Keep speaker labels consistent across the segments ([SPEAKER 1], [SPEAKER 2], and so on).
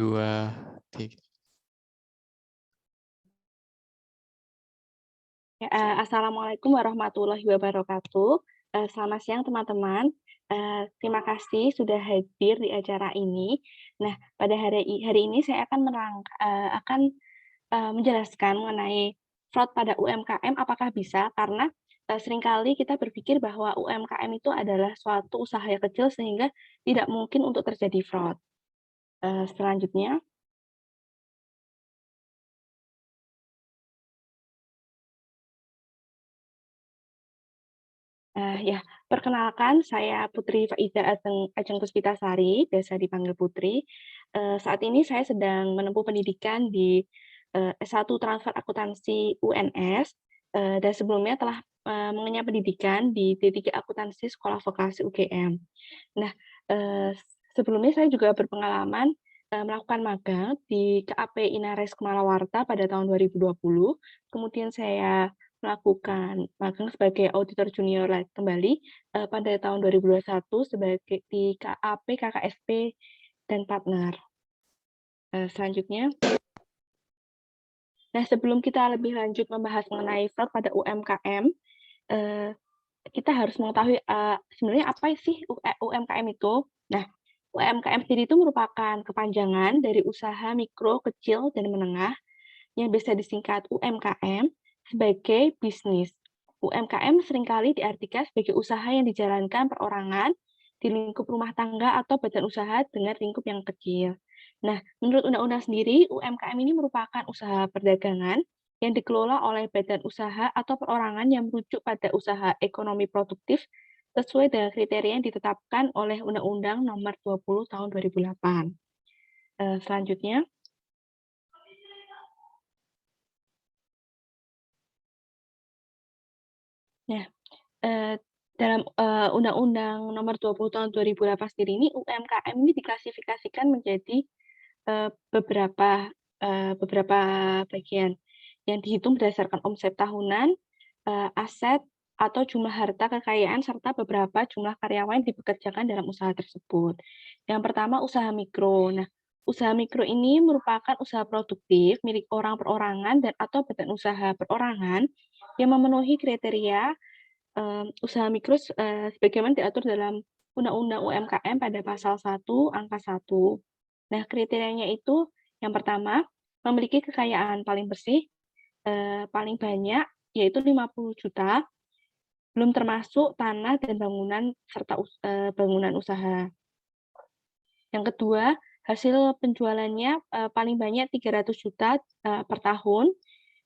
[SPEAKER 1] 2, 3.
[SPEAKER 2] Ya, Assalamualaikum warahmatullahi wabarakatuh. Selamat siang teman-teman. Terima kasih sudah hadir di acara ini. Nah, pada hari ini saya akan menjelaskan mengenai fraud pada UMKM apakah bisa, karena seringkali kita berpikir bahwa UMKM itu adalah suatu usaha yang kecil sehingga tidak mungkin untuk terjadi fraud. Selanjutnya. Ya, perkenalkan saya Putri Faida Ajeng Puspitasari, biasa dipanggil Putri. Saat ini saya sedang menempuh pendidikan di S1 Transfer Akuntansi UNS, dan sebelumnya telah mengenyam pendidikan di D3 Akuntansi Sekolah Vokasi UGM. Nah, sebelumnya saya juga berpengalaman melakukan magang di KAP Inares Kumalawarta pada tahun 2020, kemudian saya melakukan magang sebagai auditor junior kembali pada tahun 2021 sebagai di KAP KKSP dan partner. Selanjutnya. Nah, sebelum kita lebih lanjut membahas mengenai fraud pada UMKM, kita harus mengetahui sebenarnya apa sih UMKM itu. Nah, UMKM sendiri itu merupakan kepanjangan dari usaha mikro, kecil, dan menengah yang bisa disingkat UMKM sebagai bisnis. UMKM seringkali diartikan sebagai usaha yang dijalankan perorangan di lingkup rumah tangga atau badan usaha dengan lingkup yang kecil. Nah, menurut undang-undang sendiri, UMKM ini merupakan usaha perdagangan yang dikelola oleh badan usaha atau perorangan yang merujuk pada usaha ekonomi produktif sesuai dengan kriteria yang ditetapkan oleh Undang-Undang Nomor 20 Tahun 2008. Selanjutnya. Nah, dalam Undang-Undang Nomor 20 Tahun 2008 sendiri ini, UMKM ini diklasifikasikan menjadi beberapa bagian yang dihitung berdasarkan omset tahunan, aset atau jumlah harta kekayaan serta beberapa jumlah karyawan yang dipekerjakan dalam usaha tersebut. Yang pertama, usaha mikro. Nah, usaha mikro ini merupakan usaha produktif milik orang perorangan dan atau badan usaha perorangan yang memenuhi kriteria usaha mikro sebagaimana diatur dalam Undang-Undang UMKM pada pasal 1 angka 1. Nah, kriterianya itu yang pertama, memiliki kekayaan paling bersih, paling banyak, yaitu 50 juta, belum termasuk tanah dan bangunan serta bangunan usaha. Yang kedua, hasil penjualannya paling banyak 300 juta per tahun.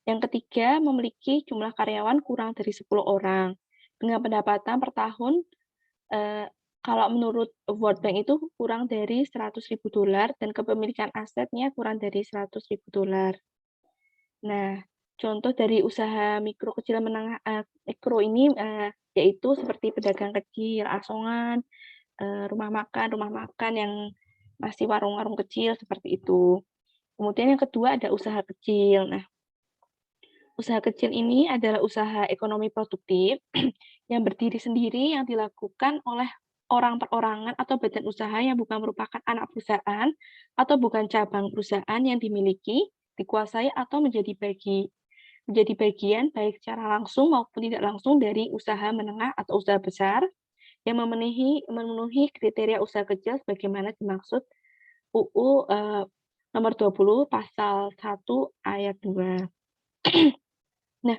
[SPEAKER 2] Yang ketiga, memiliki jumlah karyawan kurang dari 10 orang. Dengan pendapatan per tahun, kalau menurut World Bank itu kurang dari $100.000 dan kepemilikan asetnya kurang dari $100.000. Nah, contoh dari usaha mikro kecil menengah mikro ini yaitu seperti pedagang kecil, asongan, rumah makan yang masih warung-warung kecil seperti itu. Kemudian yang kedua ada usaha kecil. Nah, usaha kecil ini adalah usaha ekonomi produktif yang berdiri sendiri yang dilakukan oleh orang perorangan atau badan usaha yang bukan merupakan anak perusahaan atau bukan cabang perusahaan yang dimiliki, dikuasai atau menjadi bagian baik secara langsung maupun tidak langsung dari usaha menengah atau usaha besar yang memenuhi kriteria usaha kecil sebagaimana dimaksud UU nomor 20 pasal 1 ayat 2. Nah,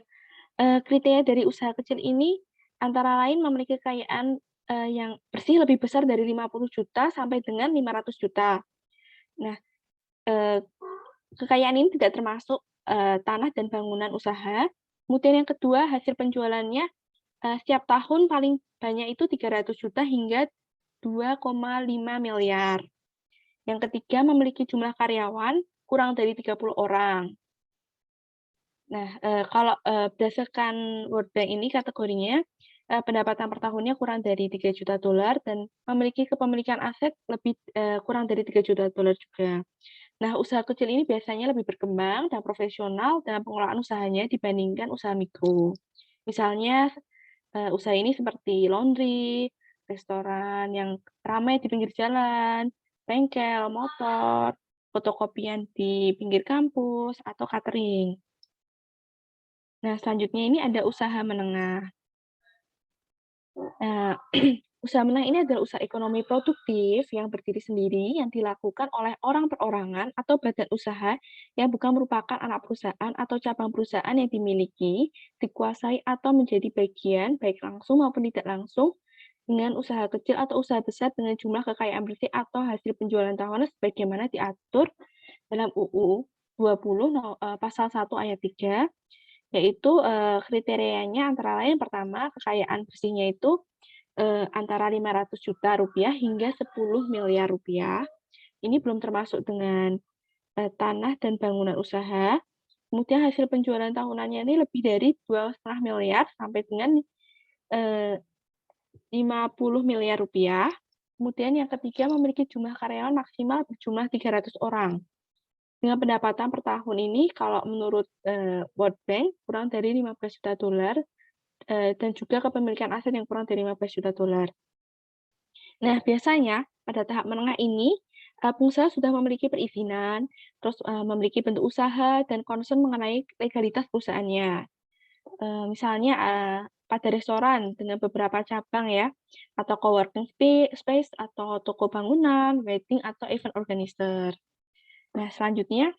[SPEAKER 2] kriteria dari usaha kecil ini antara lain memiliki kekayaan yang bersih lebih besar dari 50 juta sampai dengan 500 juta. Nah, eee, kekayaan ini tidak termasuk tanah dan bangunan usaha. Kemudian yang kedua, hasil penjualannya setiap tahun paling banyak itu 300 juta hingga 2,5 miliar. Yang ketiga, memiliki jumlah karyawan kurang dari 30 orang. Nah, kalau berdasarkan World Bank ini kategorinya, pendapatan per tahunnya kurang dari $3 juta dan memiliki kepemilikan aset kurang dari $3 juta juga. Nah, usaha kecil ini biasanya lebih berkembang dan profesional dalam pengelolaan usahanya dibandingkan usaha mikro. Misalnya, usaha ini seperti laundry, restoran yang ramai di pinggir jalan, bengkel, motor, fotokopian di pinggir kampus, atau catering. Nah, selanjutnya ini ada usaha menengah. Nah, usaha menengah ini adalah usaha ekonomi produktif yang berdiri sendiri yang dilakukan oleh orang perorangan atau badan usaha yang bukan merupakan anak perusahaan atau cabang perusahaan yang dimiliki, dikuasai atau menjadi bagian baik langsung maupun tidak langsung dengan usaha kecil atau usaha besar dengan jumlah kekayaan bersih atau hasil penjualan tahunan sebagaimana diatur dalam UU 20 pasal 1 ayat 3, yaitu, kriterianya antara lain pertama kekayaan bersihnya itu antara Rp500 juta hingga Rp10 miliar. Ini belum termasuk dengan, tanah dan bangunan usaha. Kemudian hasil penjualan tahunannya ini lebih dari Rp2,5 miliar sampai dengan, eee, Rp50 miliar. Kemudian yang ketiga memiliki jumlah karyawan maksimal berjumlah 300 orang. Dengan pendapatan per tahun ini kalau menurut, World Bank kurang dari $15 juta, dan juga kepemilikan aset yang kurang dari $15 juta. Nah, biasanya pada tahap menengah ini, pengusaha sudah memiliki perizinan, terus, memiliki bentuk usaha dan concern mengenai legalitas perusahaannya. Misalnya, pada restoran dengan beberapa cabang ya, atau coworking space, atau toko bangunan, wedding, atau event organizer. Nah, selanjutnya,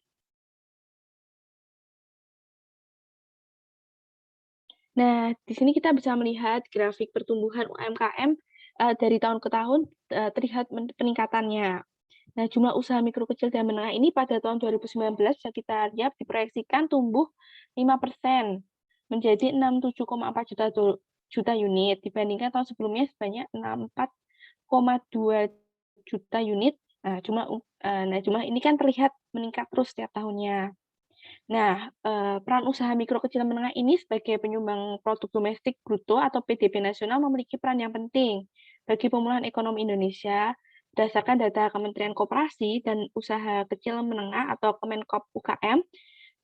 [SPEAKER 2] nah di sini kita bisa melihat grafik pertumbuhan UMKM, dari tahun ke tahun, terlihat peningkatannya. Nah, jumlah usaha mikro, kecil, dan menengah ini pada tahun 2019 bisa kita lihat diproyeksikan tumbuh 5% menjadi 67,4 juta unit dibandingkan tahun sebelumnya sebanyak 64,2 juta unit. Jumlah ini kan terlihat meningkat terus setiap tahunnya. Nah, peran usaha mikro, kecil, dan menengah ini sebagai penyumbang produk domestik bruto atau PDB nasional memiliki peran yang penting bagi pemulihan ekonomi Indonesia. Berdasarkan data Kementerian Koperasi dan Usaha Kecil Menengah atau Kemenkop UKM,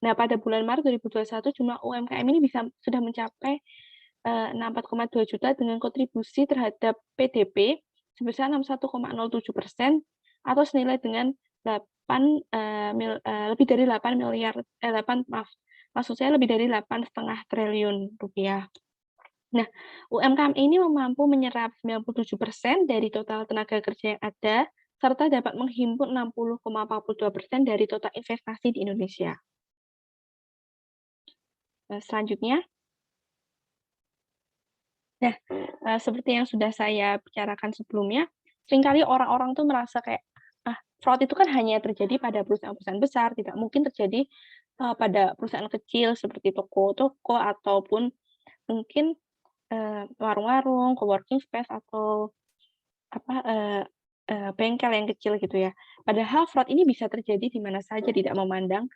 [SPEAKER 2] nah pada bulan Maret 2021 jumlah UMKM ini sudah mencapai 64,2 juta dengan kontribusi terhadap PDB sebesar 61,07% atau senilai dengan 8, lebih dari 8 miliar, 8 maaf, maksud saya lebih dari 8,5 triliun rupiah. Nah, UMKM ini mampu menyerap 97% dari total tenaga kerja yang ada, serta dapat menghimpun 60,42% dari total investasi di Indonesia. Selanjutnya, nah, seperti yang sudah saya bicarakan sebelumnya, seringkali orang-orang tuh merasa kayak, fraud itu kan hanya terjadi pada perusahaan-perusahaan besar, tidak mungkin terjadi, pada perusahaan kecil seperti toko-toko ataupun mungkin, warung-warung, coworking space atau apa, bengkel yang kecil gitu ya. Padahal fraud ini bisa terjadi di mana saja, tidak memandang,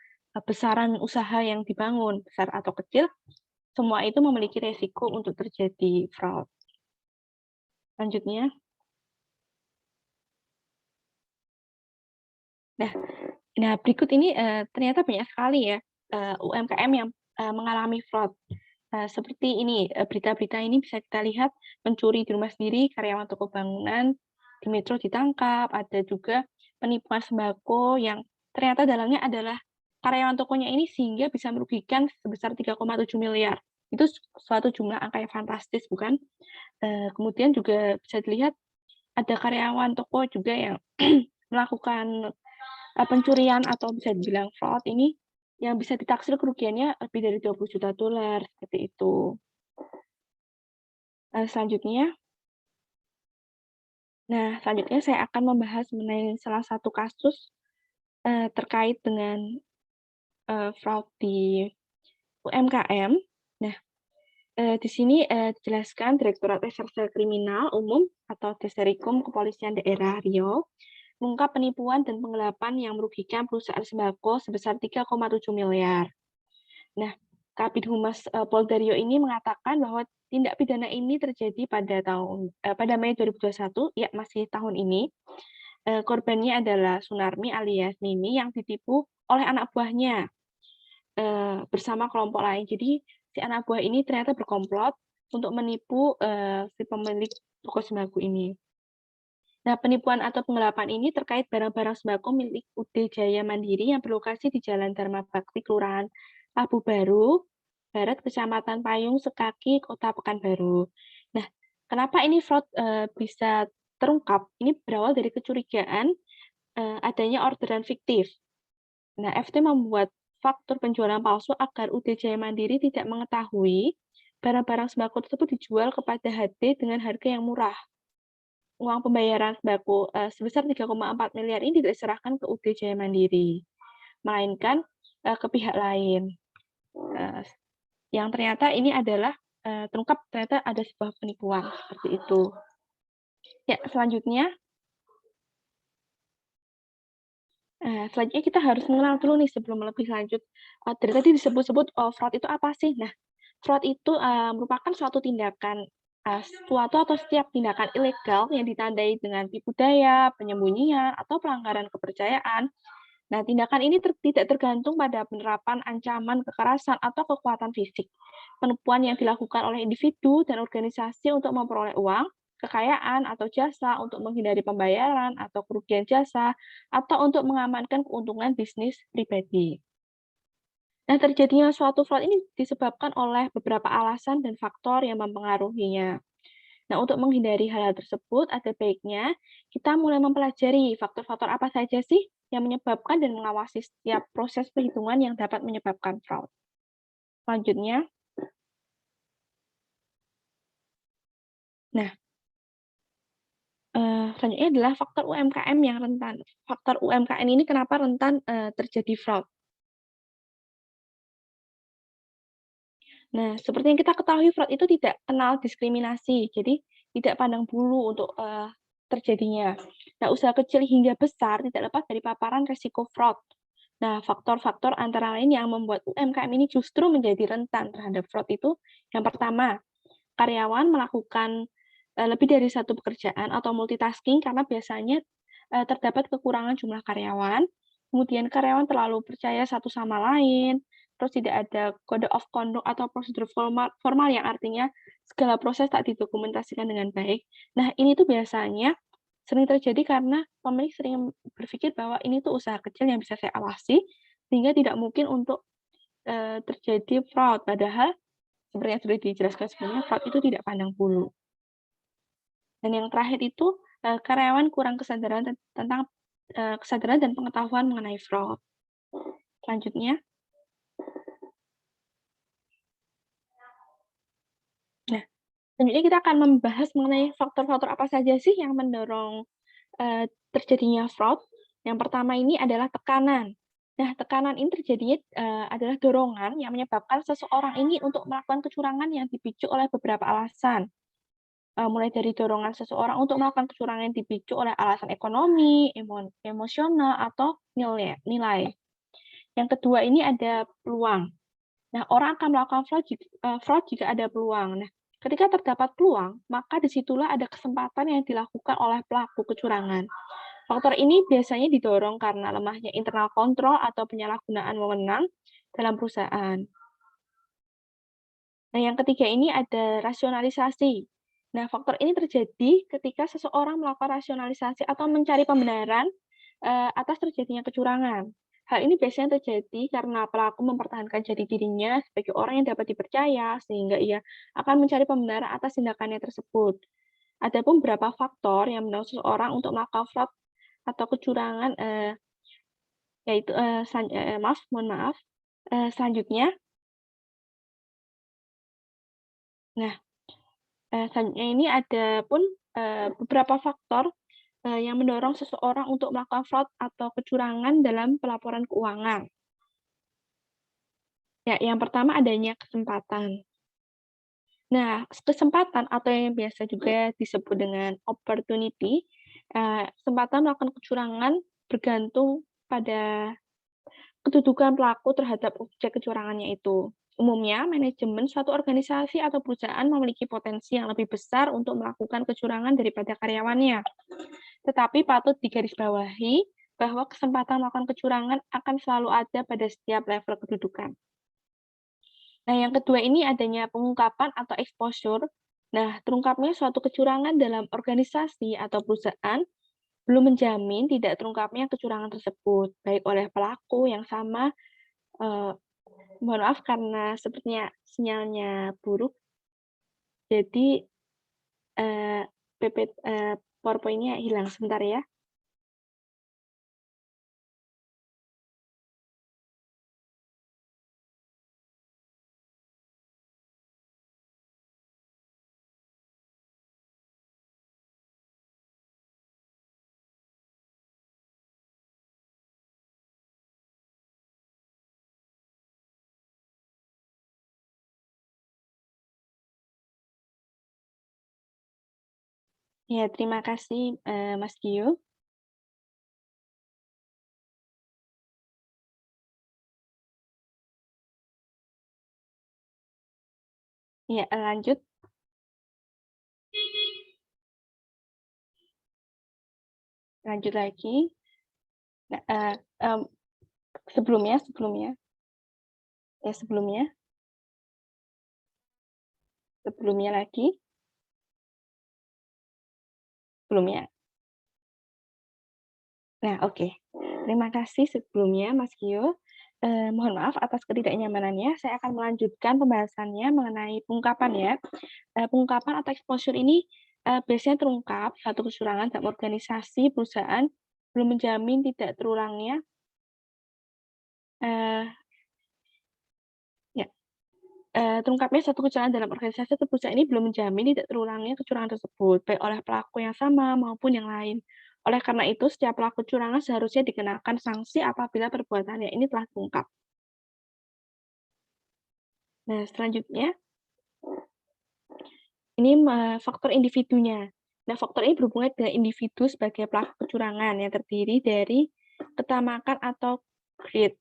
[SPEAKER 2] besaran usaha yang dibangun, besar atau kecil, semua itu memiliki resiko untuk terjadi fraud. Selanjutnya, nah nah berikut ini, ternyata banyak sekali ya, UMKM yang, mengalami fraud. Seperti ini, berita-berita ini bisa kita lihat pencuri di rumah sendiri, karyawan toko bangunan di metro ditangkap, ada juga penipuan sembako yang ternyata dalangnya adalah karyawan tokonya ini sehingga bisa merugikan sebesar 3,7 miliar. Itu suatu jumlah angka yang fantastis, bukan? Kemudian juga bisa dilihat ada karyawan toko juga yang melakukan, pencurian atau bisa dibilang fraud ini yang bisa ditaksir kerugiannya lebih dari $20 juta, seperti itu. Selanjutnya, selanjutnya saya akan membahas mengenai salah satu kasus, terkait dengan, fraud di UMKM. Nah, di sini, dijelaskan Direktorat Reserse Kriminal Umum atau Diserikrim Kepolisian Daerah Riau mengungkap penipuan dan penggelapan yang merugikan perusahaan sembako sebesar 3,7 miliar. Nah, Kabid Humas, Polda Riau ini mengatakan bahwa tindak pidana ini terjadi pada Mei 2021, ya masih tahun ini. Korbannya adalah Sunarmi alias Nini yang ditipu oleh anak buahnya, bersama kelompok lain. Jadi si anak buah ini ternyata berkomplot untuk menipu, si pemilik toko sembako ini. Nah, penipuan atau penggelapan ini terkait barang-barang sembako milik UD Jaya Mandiri yang berlokasi di Jalan Dharma Bakti, Kelurahan Labu Baru, Barat, Kecamatan Payung, Sekaki, Kota Pekanbaru. Nah, kenapa ini fraud bisa terungkap? Ini berawal dari kecurigaan adanya orderan fiktif. Nah, FT membuat faktur penjualan palsu agar UD Jaya Mandiri tidak mengetahui barang-barang sembako tersebut dijual kepada HD dengan harga yang murah. Uang pembayaran sembako, sebesar 3,4 miliar ini tidak diserahkan ke UD Jaya Mandiri, melainkan, ke pihak lain. Yang ternyata ini adalah, terungkap ternyata ada sebuah penipuan, seperti itu. Ya, selanjutnya kita harus mengenal dulu nih sebelum lebih lanjut, dari tadi disebut-sebut, fraud itu apa sih? Nah, fraud itu, merupakan suatu tindakan, suatu atau setiap tindakan ilegal yang ditandai dengan tipu daya, penyembunyian, atau pelanggaran kepercayaan. Nah, tindakan ini tidak tergantung pada penerapan ancaman kekerasan atau kekuatan fisik. Penipuan yang dilakukan oleh individu dan organisasi untuk memperoleh uang, kekayaan, atau jasa untuk menghindari pembayaran atau kerugian jasa, atau untuk mengamankan keuntungan bisnis pribadi. Nah, terjadinya suatu fraud ini disebabkan oleh beberapa alasan dan faktor yang mempengaruhinya. Nah, untuk menghindari hal-hal tersebut, ada baiknya kita mulai mempelajari faktor-faktor apa saja sih yang menyebabkan dan mengawasi setiap proses perhitungan yang dapat menyebabkan fraud. Selanjutnya, nah, selanjutnya adalah faktor UMKM yang rentan. Faktor UMKM ini kenapa rentan terjadi fraud? Nah, seperti yang kita ketahui, fraud itu tidak kenal diskriminasi, jadi tidak pandang bulu untuk terjadinya. Nah, usaha kecil hingga besar tidak lepas dari paparan resiko fraud. Nah, faktor-faktor antara lain yang membuat UMKM ini justru menjadi rentan terhadap fraud itu, yang pertama, karyawan melakukan lebih dari satu pekerjaan atau multitasking karena biasanya terdapat kekurangan jumlah karyawan, kemudian karyawan terlalu percaya satu sama lain, terus tidak ada code of conduct atau prosedur formal formal yang artinya segala proses tak didokumentasikan dengan baik. Nah, ini tuh biasanya sering terjadi karena pemilik sering berpikir bahwa ini tuh usaha kecil yang bisa saya awasi, sehingga tidak mungkin untuk, terjadi fraud. Padahal seperti yang sudah dijelaskan sebelumnya, fraud itu tidak pandang bulu. Dan yang terakhir itu, karyawan kurang kesadaran tentang, kesadaran dan pengetahuan mengenai fraud. Selanjutnya, nah, selanjutnya kita akan membahas mengenai faktor-faktor apa saja sih yang mendorong, terjadinya fraud. Yang pertama ini adalah tekanan. Nah, tekanan ini terjadinya, adalah dorongan yang menyebabkan seseorang ini untuk melakukan kecurangan yang dipicu oleh beberapa alasan. Mulai dari dorongan seseorang untuk melakukan kecurangan yang dipicu oleh alasan ekonomi, emosional, atau nilai. Yang kedua ini ada peluang. Nah, orang akan melakukan fraud jika ada peluang. Nah, ketika terdapat peluang, maka disitulah ada kesempatan yang dilakukan oleh pelaku kecurangan. Faktor ini biasanya didorong karena lemahnya internal kontrol atau penyalahgunaan wewenang dalam perusahaan. Nah, yang ketiga ini ada rasionalisasi. Nah, faktor ini terjadi ketika seseorang melakukan rasionalisasi atau mencari pembenaran atas terjadinya kecurangan. Hal ini biasanya terjadi karena pelaku mempertahankan jati dirinya sebagai orang yang dapat dipercaya, sehingga ia akan mencari pembenaran atas tindakannya tersebut. Adapun beberapa faktor yang mendorong seseorang untuk melakukan fraud atau kecurangan, yaitu, mohon maaf, selanjutnya, nah, selanjutnya ini ada pun, beberapa faktor, yang mendorong seseorang untuk melakukan fraud atau kecurangan dalam pelaporan keuangan. Ya, yang pertama adanya kesempatan. Nah, kesempatan atau yang biasa juga disebut dengan opportunity, kesempatan melakukan kecurangan bergantung pada kedudukan pelaku terhadap objek kecurangannya itu. Umumnya, manajemen suatu organisasi atau perusahaan memiliki potensi yang lebih besar untuk melakukan kecurangan daripada karyawannya. Tetapi patut digarisbawahi bahwa kesempatan melakukan kecurangan akan selalu ada pada setiap level kedudukan. Nah, yang kedua ini adanya pengungkapan atau exposure. Nah, terungkapnya suatu kecurangan dalam organisasi atau perusahaan belum menjamin tidak terungkapnya kecurangan tersebut, baik oleh pelaku yang sama, eee, mohon maaf karena sepertinya sinyalnya buruk, jadi, eee, PowerPoint-nya hilang, sebentar ya. Ya, terima kasih, Mas Gio. Ya, lanjut lanjut lagi. Nah, sebelumnya sebelumnya ya sebelumnya lagi, sebelumnya. Nah, oke. Terima kasih sebelumnya, Mas Gio. Mohon maaf atas ketidaknyamanannya, saya akan melanjutkan pembahasannya mengenai pengungkapan ya. Pengungkapan atau exposure ini, biasanya terungkap satu kecurangan dalam organisasi, perusahaan, belum menjamin tidak terulangnya, eee, ya, terungkapnya satu kecurangan dalam organisasi atau perusahaan ini belum menjamin tidak terulangnya kecurangan tersebut, baik oleh pelaku yang sama maupun yang lain. Oleh karena itu, setiap pelaku kecurangan seharusnya dikenakan sanksi apabila perbuatannya ini telah terungkap. Nah, selanjutnya, ini faktor individunya. Nah, faktor ini berhubungan dengan individu sebagai pelaku kecurangan yang terdiri dari ketamakan atau greed.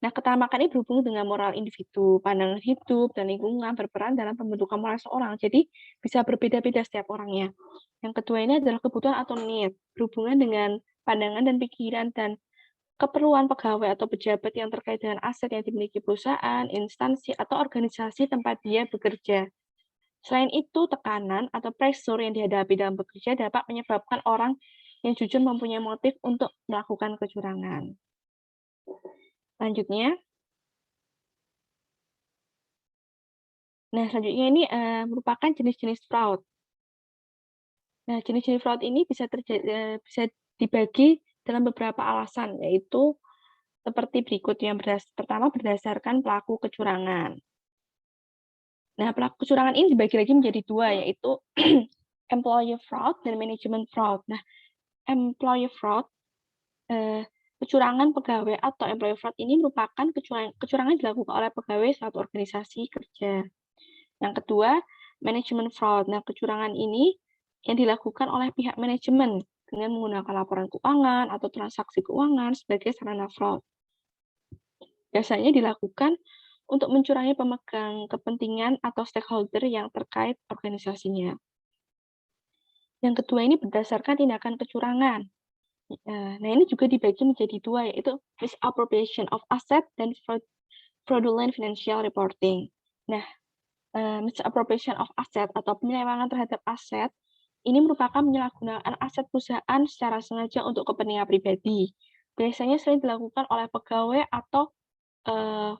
[SPEAKER 2] Nah, ketamakan ini berhubungan dengan moral individu, pandangan hidup, dan lingkungan berperan dalam pembentukan moral seorang. Jadi, bisa berbeda-beda setiap orangnya. Yang kedua ini adalah kebutuhan atau need, berhubungan dengan pandangan dan pikiran dan keperluan pegawai atau pejabat yang terkait dengan aset yang dimiliki perusahaan, instansi, atau organisasi tempat dia bekerja. Selain itu, tekanan atau pressure yang dihadapi dalam bekerja dapat menyebabkan orang yang jujur mempunyai motif untuk melakukan kecurangan. Selanjutnya, selanjutnya ini merupakan jenis-jenis fraud. Nah, jenis-jenis fraud ini bisa dibagi dalam beberapa alasan, yaitu seperti berikut. Pertama berdasarkan pelaku kecurangan. Nah, pelaku kecurangan ini dibagi lagi menjadi dua, yaitu employee fraud dan management fraud. Nah, employee fraud, eee, kecurangan pegawai atau employee fraud ini merupakan kecurangan dilakukan oleh pegawai suatu organisasi kerja. Yang kedua, manajemen fraud. Nah, kecurangan ini yang dilakukan oleh pihak manajemen dengan menggunakan laporan keuangan atau transaksi keuangan sebagai sarana fraud. Biasanya dilakukan untuk mencurangi pemegang kepentingan atau stakeholder yang terkait organisasinya. Yang kedua ini berdasarkan tindakan kecurangan. Nah, ini juga dibagi menjadi dua, yaitu misappropriation of asset dan fraudulent financial reporting. Nah, misappropriation of asset atau penyelewengan terhadap aset, ini merupakan penyalahgunaan aset perusahaan secara sengaja untuk kepentingan pribadi. Biasanya sering dilakukan oleh pegawai atau eee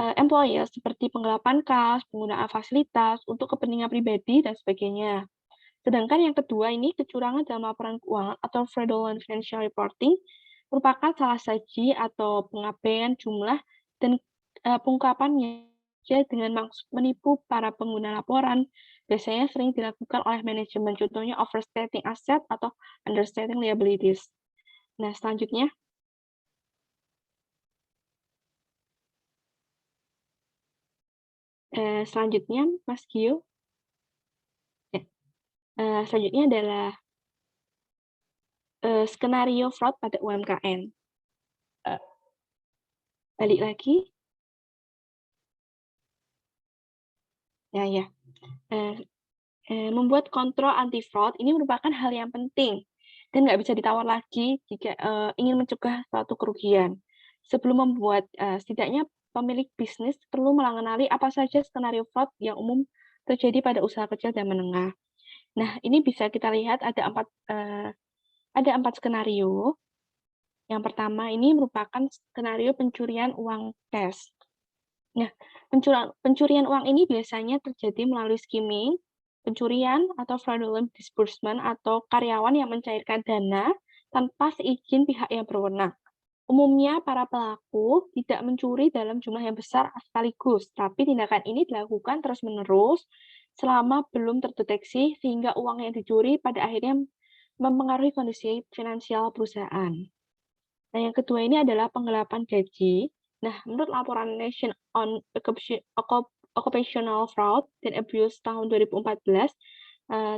[SPEAKER 2] employer seperti penggelapan kas, penggunaan fasilitas untuk kepentingan pribadi, dan sebagainya. Sedangkan yang kedua ini kecurangan dalam laporan keuangan atau fraudulent financial reporting merupakan salah saji atau pengabaian jumlah dan pengungkapannya dengan maksud menipu para pengguna laporan. Biasanya sering dilakukan oleh manajemen, contohnya overstating asset atau understating liabilities. Nah, selanjutnya Mas Gio, ya, selanjutnya adalah skenario fraud pada UMKM. Eee, balik lagi, ya. eee membuat kontrol anti fraud ini merupakan hal yang penting dan nggak bisa ditawar lagi jika, ingin mencegah suatu kerugian. Sebelum setidaknya pemilik bisnis perlu mengenali apa saja skenario fraud yang umum terjadi pada usaha kecil dan menengah. Nah, ini bisa kita lihat ada empat skenario. Yang pertama ini merupakan skenario pencurian uang cash. Nah, pencurian uang ini biasanya terjadi melalui skimming, pencurian atau fraudulent disbursement atau karyawan yang mencairkan dana tanpa seizin pihak yang berwenang. Umumnya para pelaku tidak mencuri dalam jumlah yang besar sekaligus, tapi tindakan ini dilakukan terus-menerus selama belum terdeteksi sehingga uang yang dicuri pada akhirnya mempengaruhi kondisi finansial perusahaan. Nah, yang kedua ini adalah penggelapan gaji. Nah, menurut laporan Nation on Occupational Fraud and Abuse tahun 2014,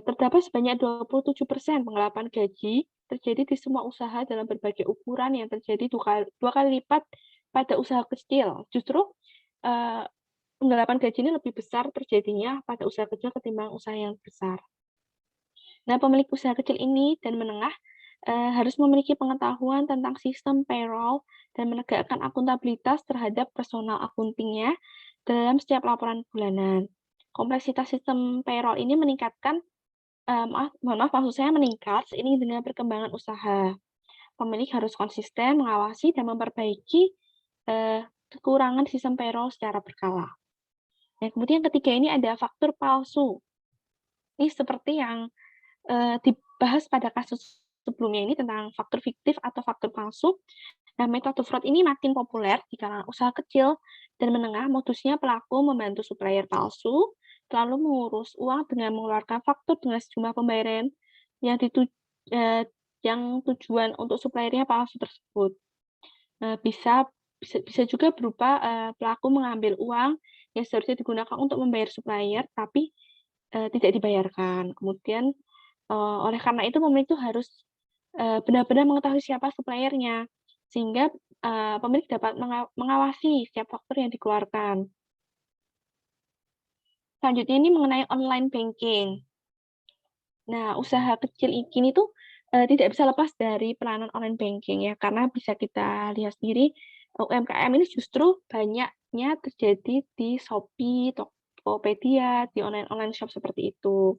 [SPEAKER 2] terdapat sebanyak 27% penggelapan gaji terjadi di semua usaha dalam berbagai ukuran yang terjadi dua kali lipat pada usaha kecil. Justru penggelapan gaji ini lebih besar terjadinya pada usaha kecil ketimbang usaha yang besar. Nah, pemilik usaha kecil ini dan menengah harus memiliki pengetahuan tentang sistem payroll dan menegakkan akuntabilitas terhadap personal accounting-nya dalam setiap laporan bulanan. Kompleksitas sistem payroll ini meningkatkan maksud saya meningkat seiring dengan perkembangan usaha. Pemilik harus konsisten mengawasi dan memperbaiki kekurangan sistem payroll secara berkala. Nah, kemudian ketiga ini ada faktur palsu. Ini seperti yang dibahas pada kasus sebelumnya ini tentang faktur fiktif atau faktur palsu. Nah, metode fraud ini makin populer di kalangan usaha kecil dan menengah. Modusnya pelaku membantu supplier palsu, lalu mengurus uang dengan mengeluarkan faktur dengan sejumlah pembayaran yang tujuan untuk suppliernya palsu tersebut. Bisa juga berupa pelaku mengambil uang yang seharusnya digunakan untuk membayar supplier, tapi tidak dibayarkan. Kemudian oleh karena itu pemilik itu harus benar-benar mengetahui siapa suppliernya, sehingga pemilik dapat mengawasi setiap faktur yang dikeluarkan. Selanjutnya ini mengenai online banking. Nah, usaha kecil ini tuh tidak bisa lepas dari peranan online banking ya, karena bisa kita lihat sendiri UMKM ini justru banyaknya terjadi di Shopee, Tokopedia, di online shop seperti itu.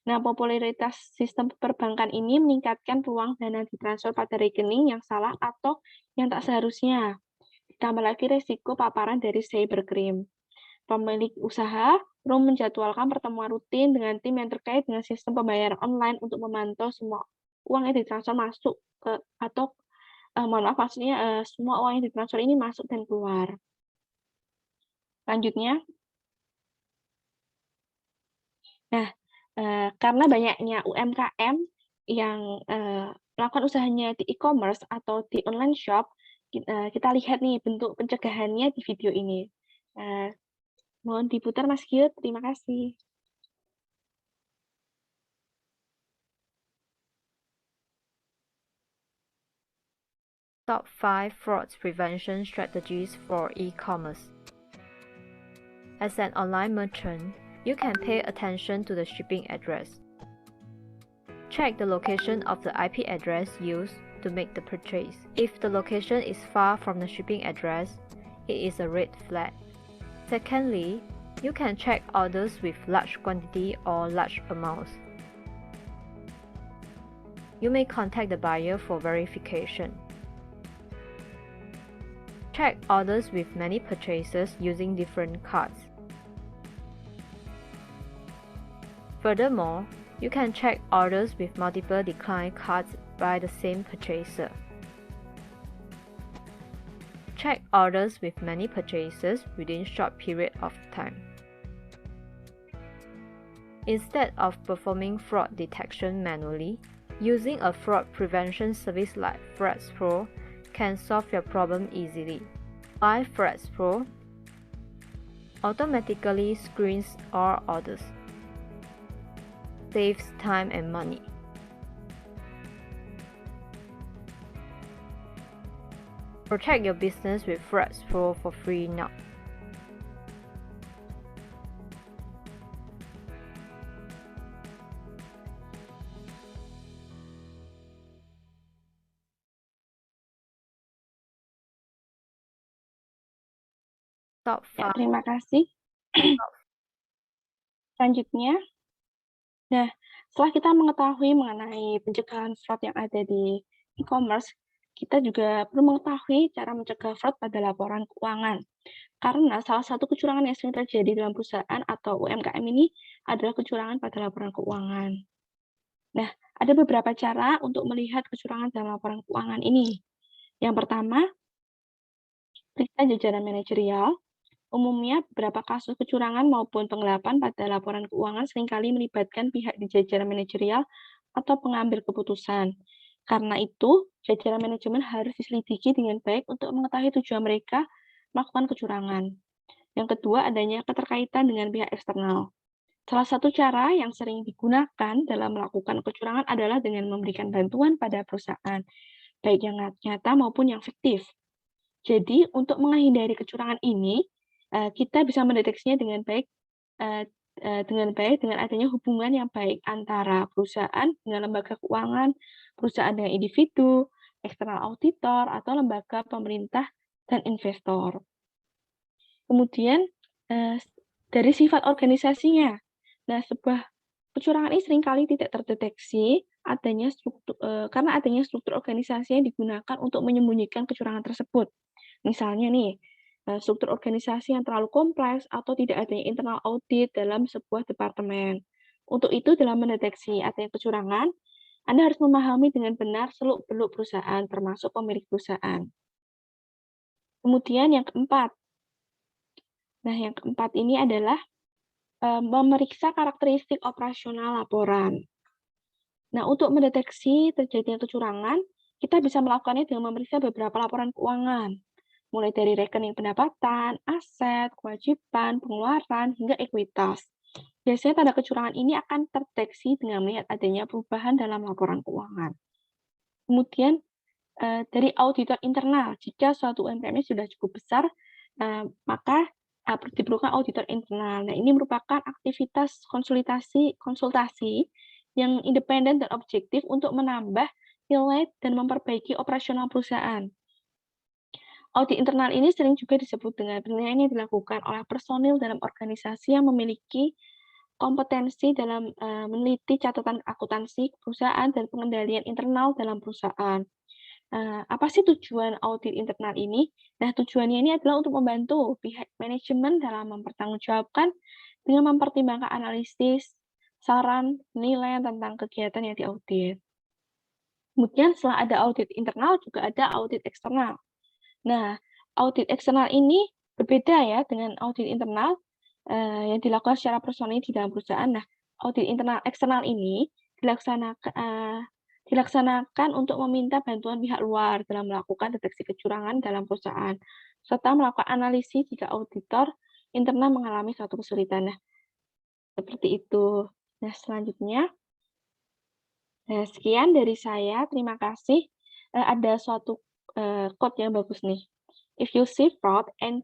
[SPEAKER 2] Nah, popularitas sistem perbankan ini meningkatkan peluang dana ditransfer pada rekening yang salah atau yang tak seharusnya. Ditambah lagi resiko paparan dari cybercrime. Pemilik usaha perlu menjadwalkan pertemuan rutin dengan tim yang terkait dengan sistem pembayaran online untuk memantau semua uang yang ditransfer masuk ke atau maksudnya semua uang yang ditransfer ini masuk dan keluar. Selanjutnya, nah, karena banyaknya UMKM yang melakukan usahanya di e-commerce atau di online shop, kita lihat nih bentuk pencegahannya di video ini. Mohon diputar Mas Gyud, terima kasih.
[SPEAKER 1] Top 5 fraud prevention strategies for e-commerce. As an online merchant, you can pay attention to the shipping address. Check the location of the IP address used to make the purchase. If the location is far from the shipping address, it is a red flag. Secondly, you can check orders with large quantity or large amounts. You may contact the buyer for verification. Check orders with many purchases using different cards. Furthermore, you can check orders with multiple decline cards by the same purchaser. Check orders with many purchases within short period of time. Instead of performing fraud detection manually, using a fraud prevention service like FraudPro can solve your problem easily. Why FraudPro automatically screens all orders, saves time and money. Protect your business with FraudPro for free now. Top
[SPEAKER 2] Ya,
[SPEAKER 1] 5.
[SPEAKER 2] terima kasih. Selanjutnya, nah, setelah kita mengetahui mengenai pencegahan fraud yang ada di e-commerce, kita juga perlu mengetahui cara mencegah fraud pada laporan keuangan. Karena salah satu kecurangan yang sering terjadi dalam perusahaan atau UMKM ini adalah kecurangan pada laporan keuangan. Nah, ada beberapa cara untuk melihat kecurangan dalam laporan keuangan ini. Yang pertama, periksa jajaran manajerial. Umumnya, beberapa kasus kecurangan maupun penggelapan pada laporan keuangan seringkali melibatkan pihak di jajaran manajerial atau pengambil keputusan. Karena itu, jajaran manajemen harus diselidiki dengan baik untuk mengetahui tujuan mereka melakukan kecurangan. Yang kedua, adanya keterkaitan dengan pihak eksternal. Salah satu cara yang sering digunakan dalam melakukan kecurangan adalah dengan memberikan bantuan pada perusahaan, baik yang nyata maupun yang fiktif. Jadi, untuk menghindari kecurangan ini, kita bisa mendeteksinya eee dengan adanya hubungan yang baik antara perusahaan dengan lembaga keuangan, perusahaan dengan individu, eksternal auditor, atau lembaga pemerintah dan investor. Kemudian, dari sifat organisasinya. Nah, sebuah kecurangan ini seringkali tidak terdeteksi karena adanya struktur organisasi yang digunakan untuk menyembunyikan kecurangan tersebut. Misalnya nih, struktur organisasi yang terlalu kompleks atau tidak adanya internal audit dalam sebuah departemen. Untuk itu, dalam mendeteksi adanya kecurangan, Anda harus memahami dengan benar seluk-beluk perusahaan, termasuk pemilik perusahaan. Kemudian yang keempat. Nah, yang keempat ini adalah memeriksa karakteristik operasional laporan. Nah, untuk mendeteksi terjadinya kecurangan, kita bisa melakukannya dengan memeriksa beberapa laporan keuangan, mulai dari rekening pendapatan, aset, kewajiban, pengeluaran, hingga ekuitas. Biasanya tanda kecurangan ini akan terdeteksi dengan melihat adanya perubahan dalam laporan keuangan. Kemudian, dari auditor internal, jika suatu UMKM sudah cukup besar, maka diperlukan auditor internal. Nah, ini merupakan aktivitas konsultasi yang independen dan objektif untuk menambah nilai dan memperbaiki operasional perusahaan. Audit internal ini sering juga disebut dengan penilaian yang dilakukan oleh personil dalam organisasi yang memiliki kompetensi dalam meneliti catatan akuntansi perusahaan dan pengendalian internal dalam perusahaan. Apa sih tujuan audit internal ini? Nah, tujuannya ini adalah untuk membantu pihak manajemen dalam mempertanggungjawabkan dengan mempertimbangkan analisis, saran, penilaian tentang kegiatan yang diaudit. Kemudian setelah ada audit internal, juga ada audit eksternal. Nah, audit eksternal ini berbeda ya dengan audit internal yang dilakukan secara personil di dalam perusahaan. Nah, audit eksternal ini dilaksanakan untuk meminta bantuan pihak luar dalam melakukan deteksi kecurangan dalam perusahaan, serta melakukan analisis jika auditor internal mengalami suatu kesulitan. Nah, seperti itu. Nah, selanjutnya, sekian dari saya. Terima kasih. Ada suatu quote yang bagus nih. If you see fraud and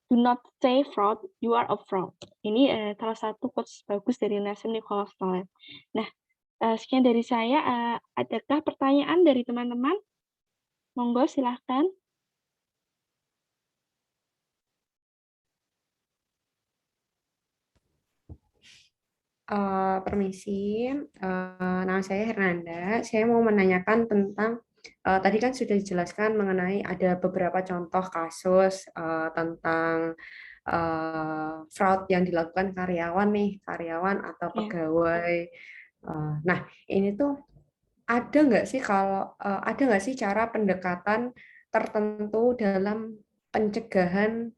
[SPEAKER 2] do not say fraud, you are a fraud. Ini salah satu quotes bagus dari Nassim Nicholas Taleb. Nah, sekian dari saya. Adakah pertanyaan dari teman-teman? Monggo silahkan.
[SPEAKER 3] Permisi, nama saya Hernanda. Saya mau menanyakan tentang tadi kan sudah dijelaskan mengenai ada beberapa contoh kasus tentang fraud yang dilakukan karyawan atau
[SPEAKER 2] Ya.
[SPEAKER 3] pegawai. Nah, ini tuh ada nggak sih cara pendekatan tertentu dalam pencegahan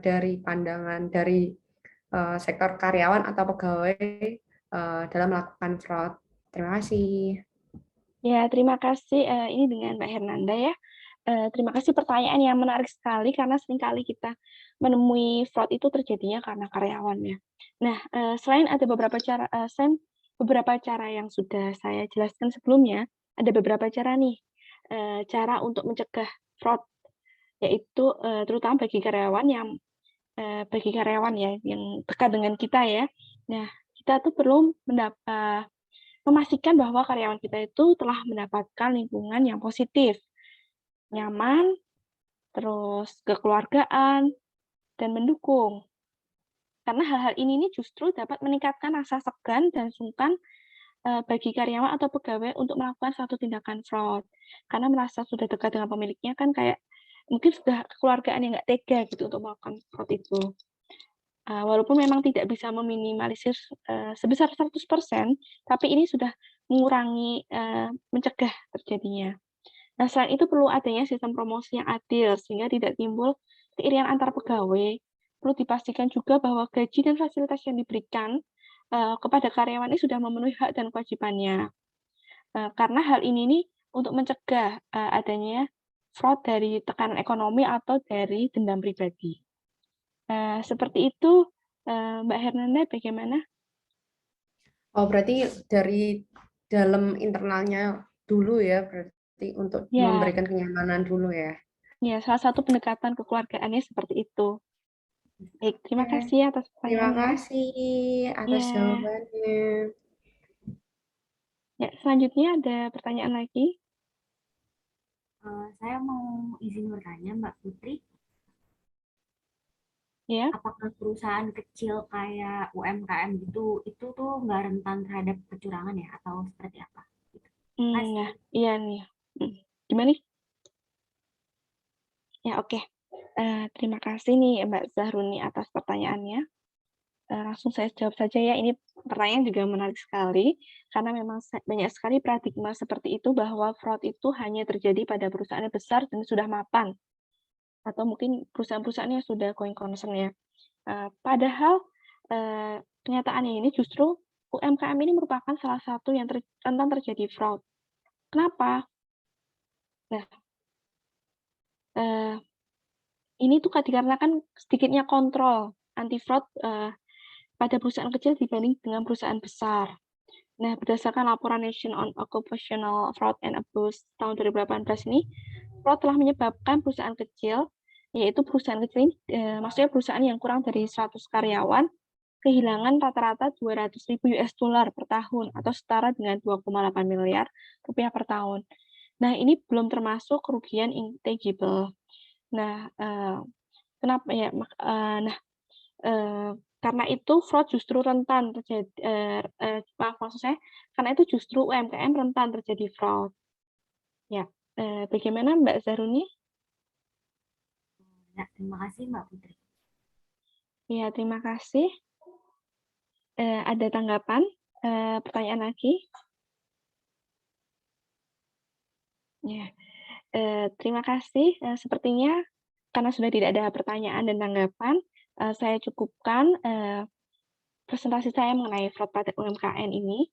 [SPEAKER 3] dari pandangan dari sektor karyawan atau pegawai dalam melakukan fraud. Terima kasih.
[SPEAKER 2] Ya, terima kasih, ini dengan Mbak Hernanda ya. Terima kasih pertanyaan yang menarik sekali karena seringkali kita menemui fraud itu terjadinya karena karyawan ya. Nah, selain beberapa cara yang sudah saya jelaskan sebelumnya, ada beberapa cara nih, cara untuk mencegah fraud, yaitu, terutama bagi karyawan ya yang dekat dengan kita ya. Nah, kita tuh perlu memastikan bahwa karyawan kita itu telah mendapatkan lingkungan yang positif, nyaman, terus kekeluargaan, dan mendukung. Karena hal-hal ini nih justru dapat meningkatkan rasa segan dan sungkan bagi karyawan atau pegawai untuk melakukan suatu tindakan fraud. Karena merasa sudah dekat dengan pemiliknya kan kayak mungkin sudah kekeluargaan yang nggak tega gitu untuk melakukan fraud itu. Walaupun memang tidak bisa meminimalisir sebesar 100%, tapi ini sudah mengurangi, mencegah terjadinya. Nah, selain itu perlu adanya sistem promosi yang adil sehingga tidak timbul keirian antar pegawai. Perlu dipastikan juga bahwa gaji dan fasilitas yang diberikan kepada karyawan ini sudah memenuhi hak dan kewajibannya. Karena hal ini nih untuk mencegah adanya fraud dari tekanan ekonomi atau dari dendam pribadi. Seperti itu, Mbak Hernanda bagaimana?
[SPEAKER 3] Oh, berarti dari dalam internalnya dulu ya, berarti untuk
[SPEAKER 2] Ya,
[SPEAKER 3] memberikan kenyamanan dulu ya.
[SPEAKER 2] ya salah satu pendekatan kekeluargaannya seperti itu. Baik, terima
[SPEAKER 3] Oke,
[SPEAKER 2] kasih atas
[SPEAKER 3] terima
[SPEAKER 2] pertanyaannya.
[SPEAKER 3] kasih atas
[SPEAKER 2] Ya,
[SPEAKER 3] jawabannya.
[SPEAKER 2] ya selanjutnya ada pertanyaan lagi.
[SPEAKER 4] Saya mau izin bertanya, Mbak Putri,
[SPEAKER 2] Ya,
[SPEAKER 4] apakah perusahaan kecil kayak UMKM gitu, itu tuh nggak rentan terhadap kecurangan ya, atau seperti apa?
[SPEAKER 2] nah, iya nih. Gimana nih? Ya, oke. Terima kasih nih Mbak Zahruni atas pertanyaannya. Langsung saya jawab saja ya, ini pertanyaan juga menarik sekali, karena memang banyak sekali paradigma seperti itu bahwa fraud itu hanya terjadi pada perusahaan yang besar dan sudah mapan, atau mungkin perusahaan-perusahaan yang sudah going concern ya. Padahal kenyataannya ini justru UMKM ini merupakan salah satu yang rentan terjadi fraud. Kenapa? Nah, ini tuh dikarenakan sedikitnya kontrol anti fraud pada perusahaan kecil dibanding dengan perusahaan besar. Nah, berdasarkan laporan Nation on Occupational Fraud and Abuse tahun 2018 ini, fraud telah menyebabkan perusahaan kecil, yaitu perusahaan kecil ini, maksudnya perusahaan yang kurang dari 100 karyawan, kehilangan rata-rata 200.000 US dollar per tahun atau setara dengan 2,8 miliar rupiah per tahun. Nah, ini belum termasuk kerugian intangible. Nah, kenapa ya? Karena itu fraud justru rentan terjadi. Maksud saya, karena itu justru UMKM rentan terjadi fraud. Ya, bagaimana Mbak Zaruni?
[SPEAKER 4] Ya, terima kasih Mbak Putri.
[SPEAKER 2] Ya, terima kasih. Ada tanggapan? Pertanyaan lagi? Ya, terima kasih. Sepertinya karena sudah tidak ada pertanyaan dan tanggapan, saya cukupkan presentasi saya mengenai fraud pada UMKM ini.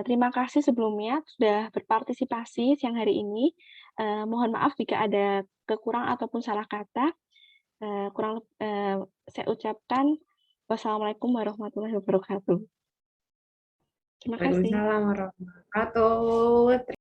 [SPEAKER 2] Terima kasih sebelumnya sudah berpartisipasi siang hari ini. Mohon maaf jika ada kekurangan ataupun salah kata. Saya ucapkan wassalamualaikum warahmatullahi wabarakatuh. Terima kasih.
[SPEAKER 3] Waalaikumsalam warahmatullahi wabarakatuh.